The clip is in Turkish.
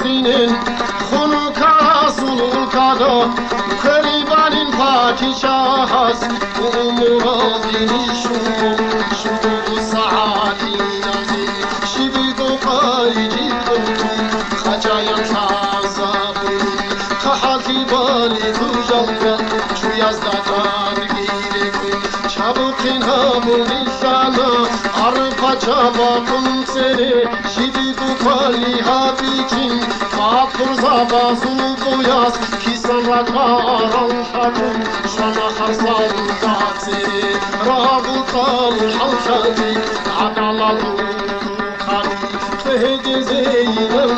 Filistin'in Hunuka sulukada Karibanin padişahas Umuradini şu saati nazi Şibidu kaycidu Khacayan şazabı Kahati bali tujalga Şu yazda targiri Çabuk inhamul nişana Arpa çabakın seni Şibidu kali habikin Fatur zabazul boyaz Kisan rakaran şakun Şana harsal zatiri Rabutal halşati Adalalu kari Fehdi zeynel